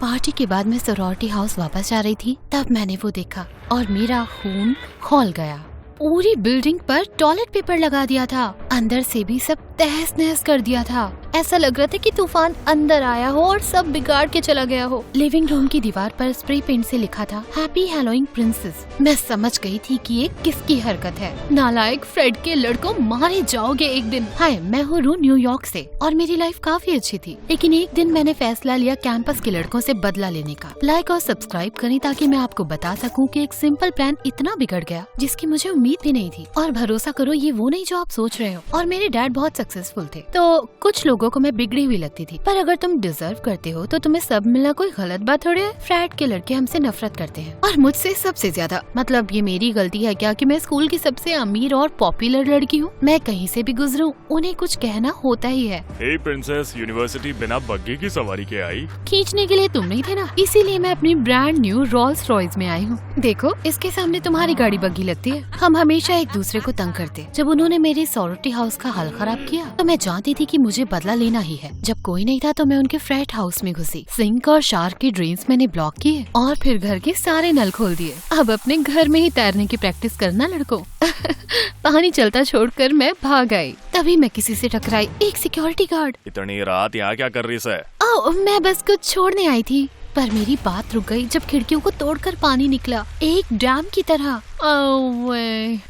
Party के बाद मैं सोरोरिटी हाउस वापस जा रही थी, तब मैंने वो देखा और मेरा खून खौल गया। पूरी बिल्डिंग पर टॉयलेट पेपर लगा दिया था, अंदर से भी सब तहस नहस कर दिया था। ऐसा लग रहा था कि तूफान अंदर आया हो और सब बिगाड़ के चला गया हो। लिविंग रूम की दीवार पर स्प्रे पेंट से लिखा था हैप्पी हैलोवीन प्रिंसेस। मैं समझ गई थी कि ये किसकी हरकत है। नालायक फ्रेड के लड़कों, मारे जाओगे एक दिन। हाय, मैं हूँ न्यूयॉर्क से और मेरी लाइफ काफी अच्छी थी, लेकिन एक दिन मैंने फैसला लिया कैंपस के लड़कों से बदला लेने का। लाइक और सब्सक्राइब करें ताकि मैं आपको बता सकूं कि एक सिंपल प्लान इतना बिगड़ गया जिसकी मुझे उम्मीद भी नहीं थी। और भरोसा करो, ये वो नहीं जो आप सोच रहे हो। और मेरे डैड बहुत सक्सेसफुल थे, तो कुछ लोगों को मैं बिगड़ी हुई लगती थी। पर अगर तुम डिजर्व करते हो तो तुम्हें सब मिलना कोई गलत बात थोड़ी है। फ्रेड के लड़के हमसे नफरत करते हैं और मुझसे सबसे ज्यादा। मतलब ये मेरी गलती है क्या कि मैं स्कूल की सबसे अमीर और पॉपुलर लड़की हूँ? मैं कहीं से भी गुजरूं, उन्हें कुछ कहना होता ही है। हे प्रिंसेस, यूनिवर्सिटी बिना बग्गी की सवारी के आई? खींचने के लिए तुम नहीं थे ना, इसीलिए मैं अपनी ब्रांड न्यू रोल्स रॉयस में आई हूँ। देखो, इसके सामने तुम्हारी गाड़ी बग्गी लगती है। हम हमेशा एक दूसरे को तंग करते। जब उन्होंने मेरे सोरोरिटी हाउस का हाल खराब किया तो मैं जानती थी कि मुझे बदला लेना ही है। जब कोई नहीं था तो मैं उनके फ्लैट हाउस में घुसी। सिंक और शावर की ड्रेन्स मैंने ब्लॉक किए और फिर घर के सारे नल खोल दिए। अब अपने घर में ही तैरने की प्रैक्टिस करना लड़कों। पानी चलता छोड़कर मैं भाग आई। तभी मैं किसी से टकराई, एक सिक्योरिटी गार्ड। इतनी रात यहाँ क्या कर रही है? मैं बस कुछ छोड़ने आई थी, पर मेरी बात रुक गई जब खिड़कियों को तोड़कर पानी निकला, एक डैम की तरह।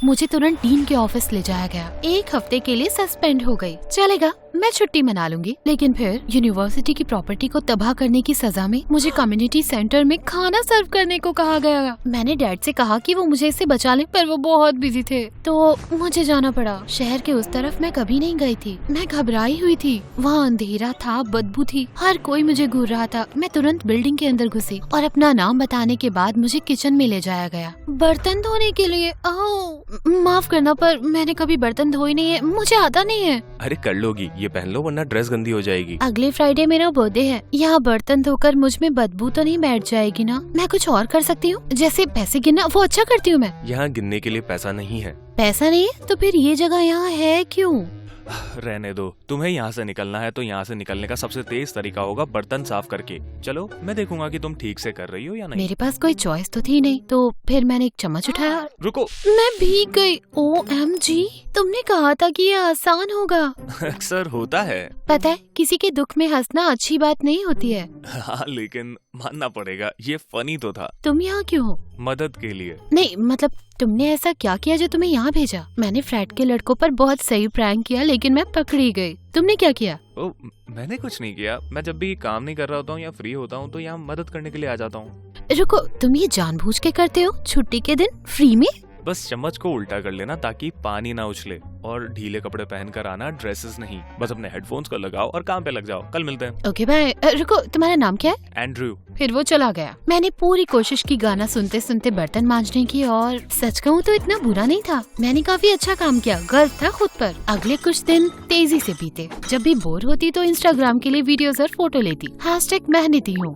मुझे तुरंत डीन के ऑफिस ले जाया गया। 1 हफ्ते के लिए सस्पेंड हो गई। चलेगा, मैं छुट्टी मना लूंगी। लेकिन फिर यूनिवर्सिटी की प्रॉपर्टी को तबाह करने की सजा में मुझे कम्युनिटी सेंटर में खाना सर्व करने को कहा गया। मैंने डैड से कहा कि वो मुझे इससे बचा ले, पर वो बहुत बिजी थे, तो मुझे जाना पड़ा। शहर के उस तरफ मैं कभी नहीं गई थी। मैं घबराई हुई थी, वहाँ अंधेरा था, बदबू थी, हर कोई मुझे घूर रहा था। मैं तुरंत बिल्डिंग के अंदर घुसी और अपना नाम बताने के बाद मुझे किचन में ले जाया गया बर्तन धोने के लिए। माफ करना, पर मैंने कभी बर्तन धोए नहीं है, मुझे आता नहीं है। अरे कर लोगी, ये पहन लो वरना ड्रेस गंदी हो जाएगी। अगले फ्राइडे मेरा बर्थडे है, यहाँ बर्तन धोकर मुझ में बदबू तो नहीं बैठ जाएगी ना? मैं कुछ और कर सकती हूँ, जैसे पैसे गिनना, वो अच्छा करती हूँ मैं। यहाँ गिनने के लिए पैसा नहीं है। पैसा नहीं है तो फिर ये जगह यहाँ है क्यों? रहने दो, तुम्हें यहाँ से निकलना है तो यहाँ से निकलने का सबसे तेज तरीका होगा बर्तन साफ करके। चलो, मैं देखूंगा कि तुम ठीक से कर रही हो या नहीं। मेरे पास कोई चॉइस तो थी नहीं, तो फिर मैंने एक चम्मच उठाया। रुको, मैं भीग गई। OMG, तुमने कहा था कि ये आसान होगा। अक्सर होता है। पता है, किसी के दुख में हंसना अच्छी बात नहीं होती है। हाँ, लेकिन मानना पड़ेगा, ये फनी तो था। तुम यहाँ क्यों हो? मदद के लिए। नहीं, मतलब तुमने ऐसा क्या किया जो तुम्हें यहाँ भेजा? मैंने फ्लैट के लड़कों पर बहुत सही प्रैंक किया, लेकिन मैं पकड़ी गई। तुमने क्या किया? मैंने कुछ नहीं किया। मैं जब भी काम नहीं कर रहा होता हूँ या फ्री होता हूँ तो यहाँ मदद करने के लिए आ जाता हूँ। रुको, तुम ये जानबूझ के करते हो? छुट्टी के दिन फ्री में? बस चम्मच को उल्टा कर लेना ताकि पानी ना उछले, और ढीले कपड़े पहनकर आना, ड्रेसेस नहीं। बस अपने हेडफोन्स को लगाओ और काम पे लग जाओ। कल मिलते हैं। Okay bye. रुको, तुम्हारा नाम क्या है? एंड्रयू। फिर वो चला गया। मैंने पूरी कोशिश की गाना सुनते सुनते बर्तन मांजने की, और सच कहूँ तो इतना बुरा नहीं था। मैंने काफी अच्छा काम किया, गर्व था खुद पर। अगले कुछ दिन तेजी से बीते। जब भी बोर होती तो इंस्टाग्राम के लिए वीडियोस और फोटो लेती। #मेहनती हूँ,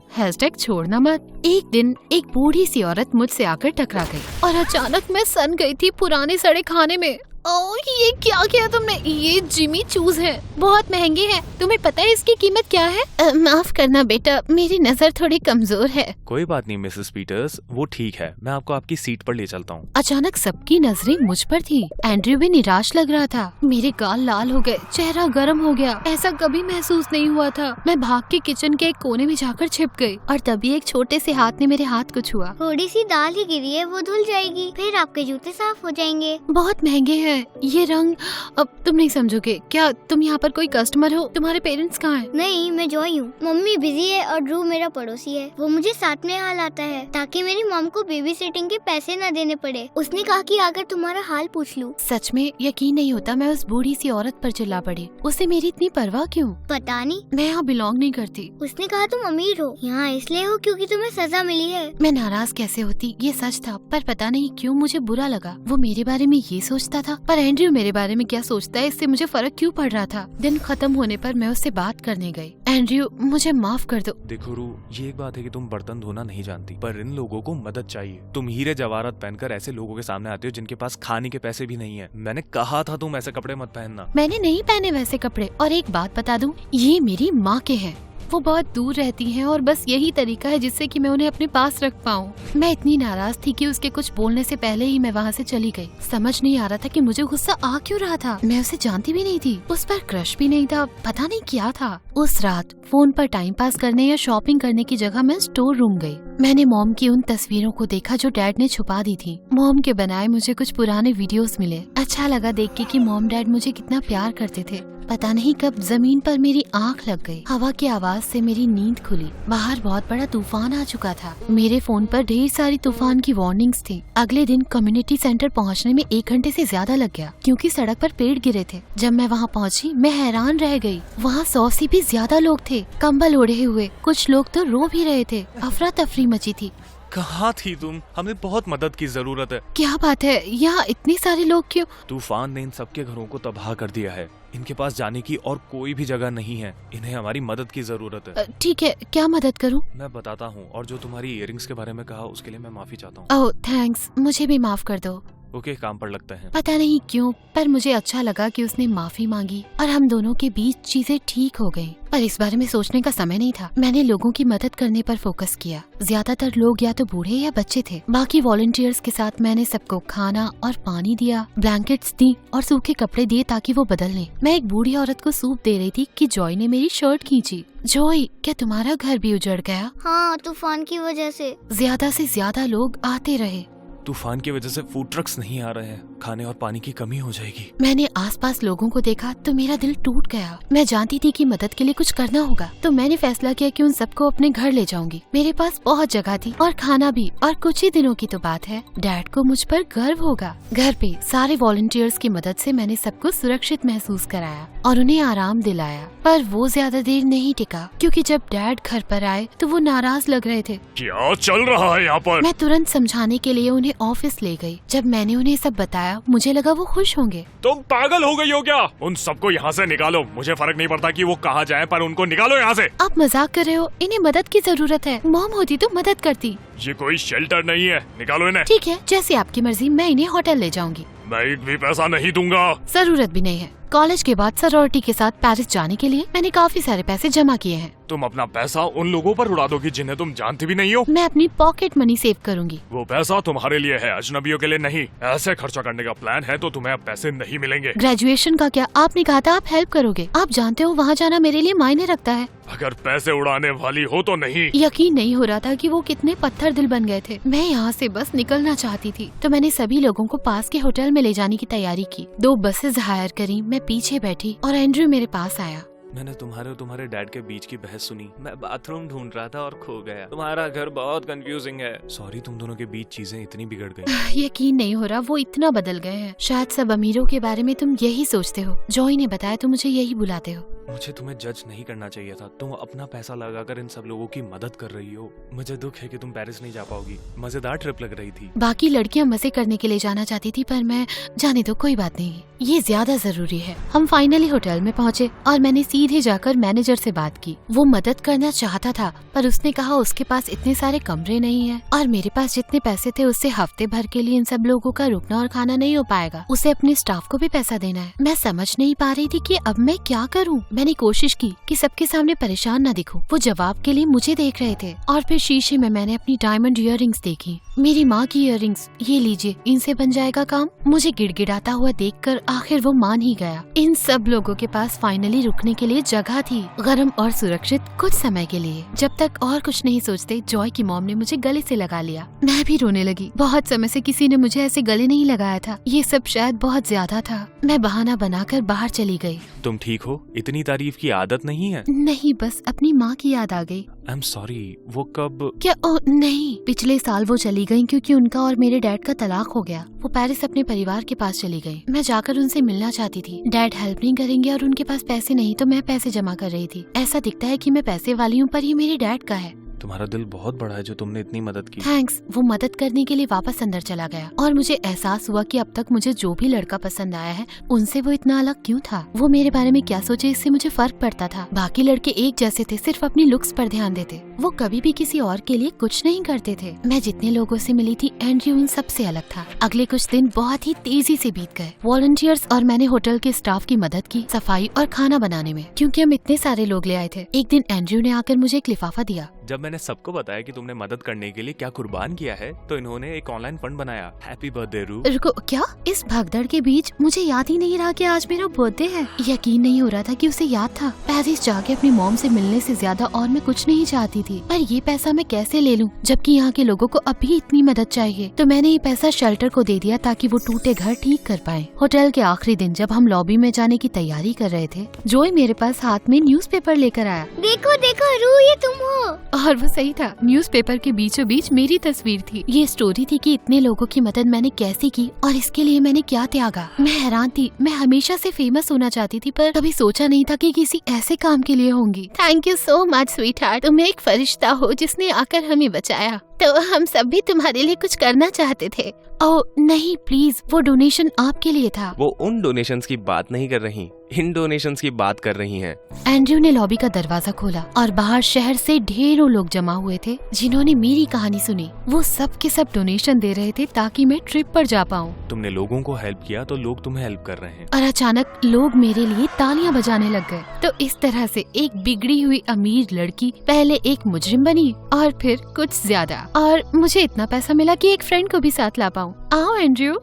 #छोड़ना मत। एक दिन एक बूढ़ी सी औरत मुझसे आकर टकरा गई और अचानक मैं सन गई थी पुराने सड़े खाने में। ओह, ये क्या किया तुमने? ये जिमी चूज है, बहुत महंगे हैं। तुम्हें पता है इसकी कीमत क्या है? माफ करना बेटा, मेरी नजर थोड़ी कमजोर है। कोई बात नहीं मिसेस पीटर्स, वो ठीक है। मैं आपको आपकी सीट पर ले चलता हूँ। अचानक सबकी नजरें मुझ पर थी। एंड्रयू भी निराश लग रहा था। मेरे गाल लाल हो गए, चेहरा गर्म हो गया। ऐसा कभी महसूस नहीं हुआ था। मैं भाग के किचन के एक कोने में जाकर छिप गई और तभी एक छोटे से हाथ ने मेरे हाथ को छुआ। थोड़ी सी दाल ही गिरी है, वो धुल जाएगी, फिर आपके जूते साफ हो जाएंगे। बहुत महंगे हैं ये रंग। अब तुम नहीं समझोगे। क्या तुम यहाँ पर कोई कस्टमर हो? तुम्हारे पेरेंट्स कहाँ हैं? नहीं, मैं जॉय हूँ। मम्मी बिजी है और ड्रू मेरा पड़ोसी है। वो मुझे साथ में यहाँ लाता है ताकि मेरी मॉम को बेबी सिटिंग के पैसे न देने पड़े। उसने कहा कि अगर तुम्हारा हाल पूछ लूँ। सच में यकीन नहीं होता, मैं उस बूढ़ी सी औरत पर चिल्ला पड़ी। उसे मेरी इतनी परवाह क्यों? पता नहीं, मैं यहाँ बिलोंग नहीं करती। उसने कहा तुम अमीर हो, यहाँ इसलिए हो क्योंकि तुम्हें सजा मिली है। मैं नाराज कैसे होती, ये सच था, पर पता नहीं क्यों मुझे बुरा लगा। वो मेरे बारे में ये सोचता था, पर एंड्रयू मेरे बारे में क्या सोचता है इससे मुझे फर्क क्यों पड़ रहा था। दिन खत्म होने पर मैं उससे बात करने गई। एंड्रयू, मुझे माफ कर दो। देखो रू, ये एक बात है कि तुम बर्तन धोना नहीं जानती, पर इन लोगों को मदद चाहिए। तुम हीरे जवाहरात पहनकर ऐसे लोगों के सामने आते हो जिनके पास खाने के पैसे भी नहीं है। मैंने कहा था तुम ऐसे कपड़े मत पहनना। मैंने नहीं पहने वैसे कपड़े। और एक बात बता दूं, ये मेरी माँ के हैं। वो बहुत दूर रहती हैं और बस यही तरीका है जिससे कि मैं उन्हें अपने पास रख पाऊँ। मैं इतनी नाराज थी कि उसके कुछ बोलने से पहले ही मैं वहाँ से चली गई। समझ नहीं आ रहा था कि मुझे गुस्सा आ क्यों रहा था। मैं उसे जानती भी नहीं थी, उस पर क्रश भी नहीं था, पता नहीं क्या था। उस रात फोन पर टाइम पास करने या शॉपिंग करने की जगह मैं स्टोर रूम गई। मैंने मॉम की उन तस्वीरों को देखा जो डैड ने छुपा दी थी। मॉम के बनाए मुझे कुछ पुराने वीडियोस मिले। अच्छा लगा देख के कि मॉम डैड मुझे कितना प्यार करते थे। पता नहीं कब जमीन पर मेरी आंख लग गई। हवा की आवाज से मेरी नींद खुली। बाहर बहुत बड़ा तूफान आ चुका था। मेरे फोन पर ढेर सारी तूफान की वार्निंग्स थी। अगले दिन कम्युनिटी सेंटर पहुंचने में 1 घंटे से ज्यादा लग गया क्योंकि सड़क पर पेड़ गिरे थे। जब मैं वहां पहुंची मैं हैरान रह गई। वहां 100 से भी ज्यादा लोग थे, कंबल ओढ़े हुए। कुछ लोग तो रो भी रहे थे। अफरा तफरी मची थी। कहाँ थी तुम? हमें बहुत मदद की जरूरत है। क्या बात है, यहाँ इतने सारे लोग क्यों? तूफान ने इन सबके घरों को तबाह कर दिया है। इनके पास जाने की और कोई भी जगह नहीं है। इन्हें हमारी मदद की जरूरत है। ठीक है, क्या मदद करूँ? मैं बताता हूँ। और जो तुम्हारी इयररिंग्स के बारे में कहा उसके लिए मैं माफी चाहता हूँ। ओह थैंक्स, मुझे भी माफ कर दो। ओके, काम पर लगता है। पता नहीं क्यों पर मुझे अच्छा लगा कि उसने माफी मांगी और हम दोनों के बीच चीजें ठीक हो गयी। पर इस बारे में सोचने का समय नहीं था। मैंने लोगों की मदद करने पर फोकस किया। ज्यादातर लोग या तो बूढ़े या बच्चे थे। बाकी वॉलंटियर्स के साथ मैंने सबको खाना और पानी दिया, ब्लैंकेट्स दी और सूखे कपड़े दिए ताकि वो बदल लें। मैं एक बूढ़ी औरत को सूप दे रही थी कि जॉय ने मेरी शर्ट खींची। जॉय, क्या तुम्हारा घर भी उजड़ गया? हाँ, तूफान की वजह से। ज्यादा से ज्यादा लोग आते रहे। तूफान की वजह से फूड ट्रक्स नहीं आ रहे हैं। खाने और पानी की कमी हो जाएगी। मैंने आसपास लोगों को देखा तो मेरा दिल टूट गया। मैं जानती थी कि मदद के लिए कुछ करना होगा, तो मैंने फैसला किया कि उन सबको अपने घर ले जाऊंगी। मेरे पास बहुत जगह थी और खाना भी। और कुछ ही दिनों की तो बात है, डैड को मुझ पर गर्व होगा। घर पे सारे वॉलंटियर्स की मदद से मैंने सबको सुरक्षित महसूस कराया और उन्हें आराम दिलाया। पर वो ज्यादा देर नहीं टिका क्योंकि जब डैड घर पर आए तो वो नाराज लग रहे थे। क्या चल रहा है यहाँ पर? मैं तुरंत समझाने के लिए उन्हें ऑफिस ले गई। जब मैंने उन्हें सब बताया मुझे लगा वो खुश होंगे। तुम पागल हो गई हो क्या? उन सबको यहाँ से निकालो। मुझे फर्क नहीं पड़ता कि वो कहाँ जाएं, पर उनको निकालो यहाँ से। आप मजाक कर रहे हो? इन्हें मदद की जरूरत है। मॉम होती तो मदद करती। ये कोई शेल्टर नहीं है, निकालो इन्हें। ठीक है, जैसे आपकी मर्जी। मैं इन्हें होटल ले जाऊंगी। मैं एक भी पैसा नहीं दूंगा। जरूरत भी नहीं है। कॉलेज के बाद सरोरिटी के साथ पेरिस जाने के लिए मैंने काफी सारे पैसे जमा किए हैं। तुम अपना पैसा उन लोगों पर उड़ा दोगी जिन्हें तुम जानती भी नहीं हो। मैं अपनी पॉकेट मनी सेव करूंगी। वो पैसा तुम्हारे लिए है, अजनबियों के लिए नहीं। ऐसे खर्चा करने का प्लान है तो तुम्हें अब पैसे नहीं मिलेंगे। ग्रेजुएशन का क्या? आपने कहा था आप हेल्प करोगे। आप जानते हो वहाँ जाना मेरे लिए मायने रखता है। अगर पैसे उड़ाने वाली हो तो नहीं। यकीन नहीं हो रहा था कि वो कितने पत्थर दिल बन गए थे। मैं यहाँ से बस निकलना चाहती थी, तो मैंने सभी लोगों को पास के होटल में ले जाने की तैयारी की। 2 बसेस हायर करी। मैं पीछे बैठी और एंड्रयू मेरे पास आया। मैंने तुम्हारे और तुम्हारे डैड के बीच की बहस सुनी। मैं बाथरूम ढूंढ रहा था और खो गया। तुम्हारा घर बहुत कंफ्यूजिंग है। सॉरी, तुम दोनों के बीच चीजें इतनी बिगड़ गई। यकीन नहीं हो रहा, वो इतना बदल गए हैं। शायद सब अमीरों के बारे में तुम यही सोचते हो। जॉय ने बताया तो मुझे यही बुलाते हो। मुझे तुम्हें जज नहीं करना चाहिए था। तुम अपना पैसा लगाकर इन सब लोगों की मदद कर रही हो। मुझे दुख है कि तुम पेरिस नहीं जा पाओगी। मजेदार ट्रिप लग रही थी। बाकी लड़कियां मजे करने के लिए जाना चाहती थी, पर मैं जाने दो, कोई बात नहीं, ये ज्यादा जरूरी है। हम फाइनली होटल में पहुँचे और मैंने सीधे जाकर मैनेजर से बात की। वो मदद करना चाहता था, पर उसने कहा उसके पास इतने सारे कमरे नहीं है और मेरे पास जितने पैसे थे उससे हफ्ते भर के लिए इन सब लोगों का रुकना और खाना नहीं हो पाएगा। उसे अपने स्टाफ को भी पैसा देना है। मैं समझ नहीं पा रही थी कि अब मैं क्या करूं। मैंने कोशिश की कि सबके सामने परेशान न दिखूं। वो जवाब के लिए मुझे देख रहे थे। और फिर शीशे में मैंने अपनी डायमंड इयररिंग्स देखी। मेरी माँ की इयररिंग्स। ये लीजिए, इनसे बन जाएगा काम। मुझे गिड़गिड़ाता हुआ देखकर आखिर वो मान ही गया। इन सब लोगों के पास फाइनली रुकने के लिए जगह थी, गरम और सुरक्षित कुछ समय के लिए। जब तक और कुछ नहीं सोचते, जॉय की मॉम ने मुझे गले से लगा लिया। मैं भी रोने लगी। बहुत समय से किसी ने मुझे ऐसे गले नहीं लगाया था। ये सब शायद बहुत ज्यादा था। मैं बहाना बनाकर बाहर चली गई। तुम ठीक हो? इतनी तारीफ की आदत नहीं है। नहीं, बस अपनी माँ की याद आ गई। I am sorry. वो कब? क्या? ओह नहीं, पिछले साल वो चली गई क्योंकि उनका और मेरे डैड का तलाक हो गया। वो पेरिस अपने परिवार के पास चली गई। मैं जाकर उनसे मिलना चाहती थी। डैड हेल्प नहीं करेंगे और उनके पास पैसे नहीं, तो मैं पैसे जमा कर रही थी। ऐसा दिखता है कि मैं पैसे वाली हूँ, पर ये मेरे डैड का है। तुम्हारा दिल बहुत बड़ा है जो तुमने इतनी मदद की। थैंक्स। वो मदद करने के लिए वापस अंदर चला गया और मुझे एहसास हुआ कि अब तक मुझे जो भी लड़का पसंद आया है उनसे वो इतना अलग क्यों था। वो मेरे बारे में क्या सोचे इससे मुझे फर्क पड़ता था। बाकी लड़के एक जैसे थे, सिर्फ अपनी लुक्स पर ध्यान देते। वो कभी भी किसी और के लिए कुछ नहीं करते थे। मैं जितने लोगों से मिली थी एंड्रयू उन सबसे अलग था। अगले कुछ दिन बहुत ही तेजी से बीत गए। वॉलंटियर्स और मैंने होटल के स्टाफ की मदद की सफाई और खाना बनाने में, क्योंकि हम इतने सारे लोग ले आए थे। एक दिन एंड्रयू ने आकर मुझे एक लिफाफा दिया। जब मैंने सबको बताया कि तुमने मदद करने के लिए क्या कुर्बान किया है तो इन्होंने एक ऑनलाइन फंड बनाया। हैप्पी बर्थडे रू। रुको, क्या? इस भगदड़ के बीच मुझे याद ही नहीं रहा कि आज मेरा बर्थडे है। यकीन नहीं हो रहा था कि उसे याद था। पेरिस जाके अपनी मॉम से मिलने से ज्यादा और मैं कुछ नहीं चाहती थी। पर ये पैसा मैं कैसे ले लूं, जबकि यहाँ के लोगों को अभी इतनी मदद चाहिए। तो मैंने ये पैसा शेल्टर को दे दिया ताकि वो टूटे घर ठीक कर पाए। होटल के आखिरी दिन जब हम लॉबी में जाने की तैयारी कर रहे थे, जोई मेरे पास हाथ में न्यूज़पेपर लेकर आया। देखो देखो रू, ये तुम हो। और वो सही था, न्यूज़पेपर के बीचों बीच मेरी तस्वीर थी। ये स्टोरी थी कि इतने लोगों की मदद मैंने कैसे की और इसके लिए मैंने क्या त्यागा। मैं हैरान थी। मैं हमेशा से फेमस होना चाहती थी, पर कभी सोचा नहीं था कि किसी ऐसे काम के लिए होंगी। Thank you so much sweet heart. तुम एक फरिश्ता हो जिसने आकर हमें बचाया। तो हम सब भी तुम्हारे लिए कुछ करना चाहते थे। ओह नहीं, प्लीज, वो डोनेशन आपके लिए था। वो उन डोनेशंस की बात नहीं कर रही, इन डोनेशंस की बात कर रही हैं। एंड्रयू ने लॉबी का दरवाजा खोला और बाहर शहर से ढेरों लोग जमा हुए थे जिन्होंने मेरी कहानी सुनी। वो सब के सब डोनेशन दे रहे थे ताकि मैं ट्रिप पर जा पाऊँ। तुमने लोगों को हेल्प किया तो लोग तुम्हें हेल्प कर रहे हैं। और अचानक लोग मेरे लिए तालियां बजाने लग गए। तो इस तरह से एक बिगड़ी हुई अमीर लड़की पहले एक मुजरिम बनी और फिर कुछ ज्यादा। और मुझे इतना पैसा मिला कि एक फ्रेंड को भी साथ ला पाऊँ। आओ एंड्रयू।